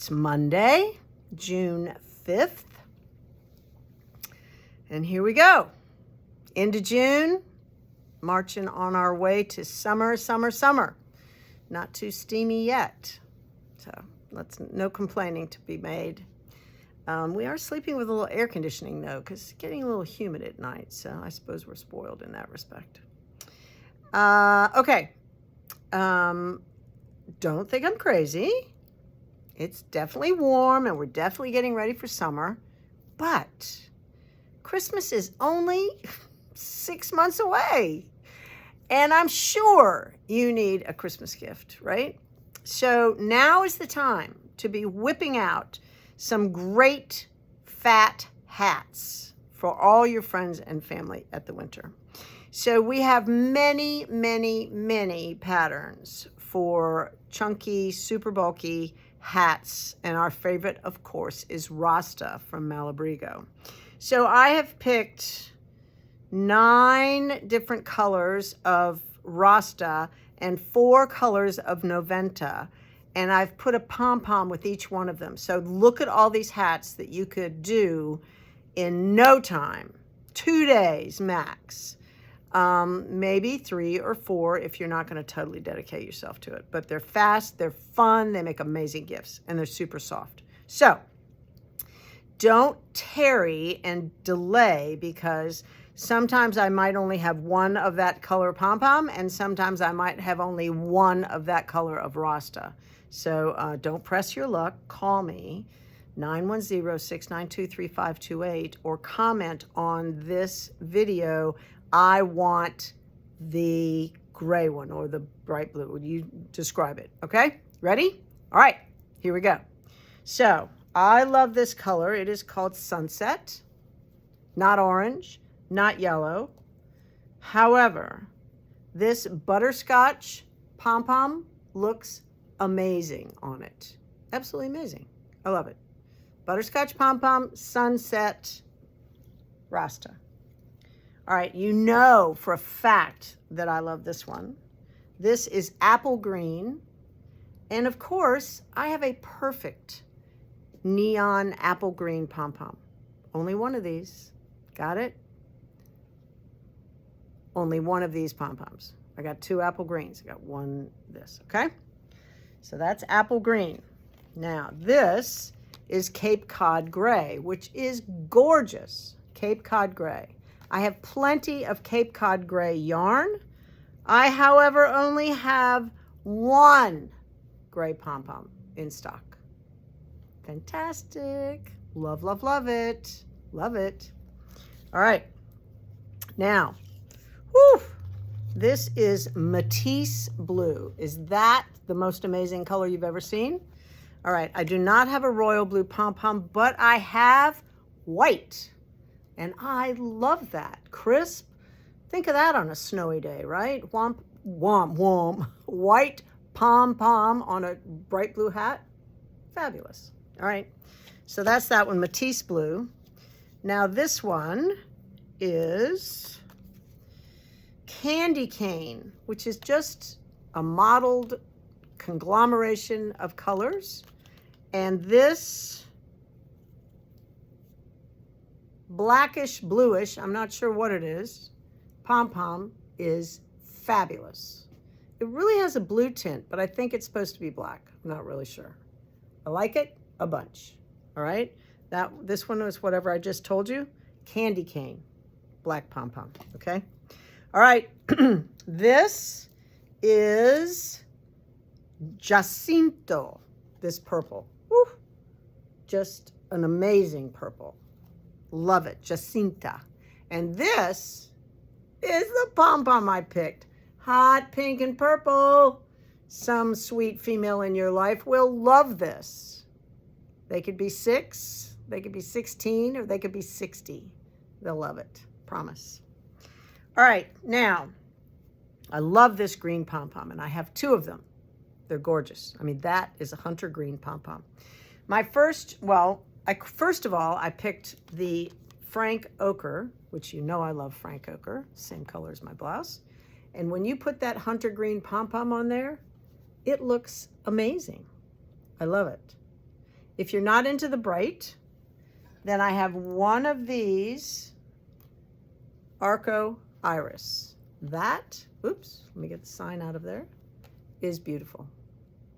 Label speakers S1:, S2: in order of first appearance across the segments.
S1: It's Monday, June 5th. And here we go. Into June, marching on our way to summer, summer, summer. Not too steamy yet. So no complaining to be made. We are sleeping with a little air conditioning though, because it's getting a little humid at night. So I suppose we're spoiled in that respect. Okay. Don't think I'm crazy. It's definitely warm and we're definitely getting ready for summer. But Christmas is only 6 months away. And I'm sure you need a Christmas gift, right? So now is the time to be whipping out some great fat hats for all your friends and family at the winter. So we have many, many, many patterns for chunky, super bulky hats. And our favorite, of course, is Rasta from Malabrigo. So I have picked 9 different colors of Rasta and 4 colors of Noventa. And I've put a pom-pom with each one of them. So look at all these hats that you could do in no time, 2 days max. Maybe 3 or 4 if you're not going to totally dedicate yourself to it. But they're fast, they're fun, they make amazing gifts, and they're super soft. So don't tarry and delay, because sometimes I might only have 1 of that color pom-pom, and sometimes I might have only 1 of that color of Rasta. So don't press your luck. Call me, 910-692-3528, or comment on this video, I want the gray one or the bright blue. You describe it, okay? Ready? All right, here we go. So I love this color. It is called Sunset, not orange, not yellow. However, this butterscotch pom-pom looks amazing on it. Absolutely amazing. I love it. Butterscotch pom-pom, Sunset, Rasta. All right, you know for a fact that I love this one. This is apple green. And of course, I have a perfect neon apple green pom-pom. Only one of these. Got it? Only one of these pom-poms. I got 2 apple greens. I got 1 this, okay? So that's apple green. Now, this is Cape Cod gray, which is gorgeous. Cape Cod gray. I have plenty of Cape Cod gray yarn. I, however, only have 1 gray pom-pom in stock. Fantastic. Love, love, love it. Love it. All right. Now, whew, this is Matisse blue. Is that the most amazing color you've ever seen? All right. I do not have a royal blue pom-pom, but I have white. And I love that. Crisp. Think of that on a snowy day, right? Womp, womp, womp. White pom-pom on a bright blue hat. Fabulous. All right. So that's that one, Matisse blue. Now this one is Candy Cane, which is just a mottled conglomeration of colors. And this blackish bluish, I'm not sure what it is, pom-pom is fabulous. It really has a blue tint, but I think it's supposed to be black. I'm not really sure. I like it a bunch. All right. This one was whatever I just told you. Candy Cane, black pom-pom. Okay. All right. This is Jacinto, this purple. Woo. Just an amazing purple. Love it, Jacinta. And this is the pom-pom I picked. Hot pink and purple. Some sweet female in your life will love this. They could be 6, they could be 16, or they could be 60. They'll love it, promise. All right, now, I love this green pom-pom, and I have 2 of them. They're gorgeous. I mean, that is a hunter green pom-pom. My first, first of all, I picked the Frank Ochre, which you know I love Frank Ochre, same color as my blouse. And when you put that hunter green pom-pom on there, it looks amazing. I love it. If you're not into the bright, then I have one of these Arco Iris. That, oops, let me get the sign out of there, is beautiful.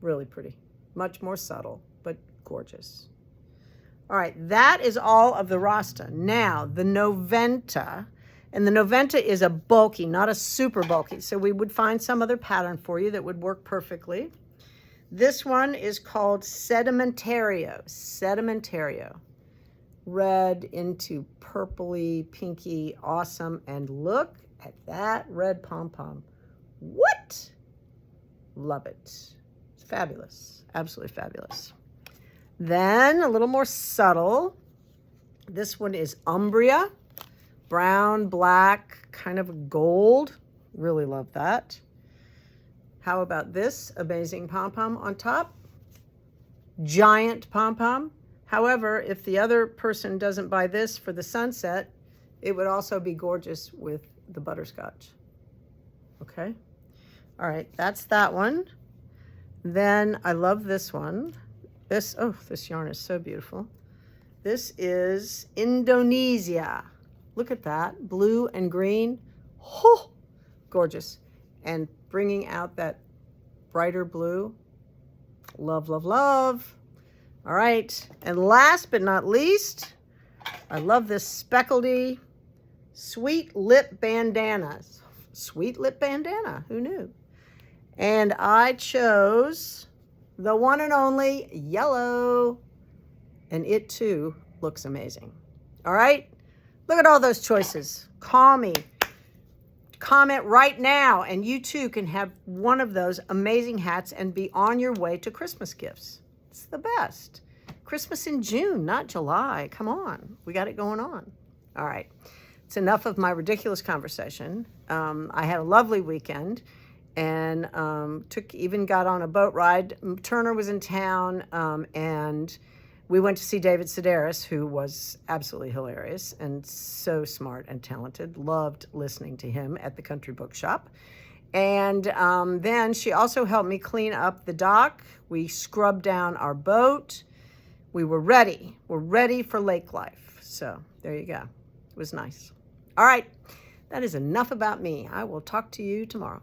S1: Really pretty. Much more subtle, but gorgeous. All right, that is all of the Rasta. Now, the Noventa, and the Noventa is a bulky, not a super bulky, so we would find some other pattern for you that would work perfectly. This one is called Sedimentario. Sedimentario. Red into purpley, pinky, awesome. And look at that red pom-pom. What? Love it. It's fabulous. Absolutely fabulous. Then a little more subtle. This one is Umbria. Brown, black, kind of gold. Really love that. How about this amazing pom-pom on top? Giant pom-pom. However, if the other person doesn't buy this for the sunset, it would also be gorgeous with the butterscotch. Okay? All right, that's that one. Then I love this one. This yarn is so beautiful. This is Indonesia. Look at that, blue and green. Oh, gorgeous. And bringing out that brighter blue. Love, love, love. All right, and last but not least, I love this speckledy sweet lip bandana. Sweet lip bandana, who knew? And I chose the one and only yellow, and it too looks amazing. All right, look at all those choices. Call me. Comment right now, and you too can have one of those amazing hats and be on your way to Christmas gifts. It's the best. Christmas in June, not July. Come on. We got it going on. All right. It's enough of my ridiculous conversation. I had a lovely weekend and even got on a boat ride. Turner was in town, and we went to see David Sedaris, who was absolutely hilarious and so smart and talented. Loved listening to him at the Country Bookshop. And then she also helped me clean up the dock. We scrubbed down our boat. We were ready. We're ready for lake life. So there you go. It was nice. All right. That is enough about me. I will talk to you tomorrow.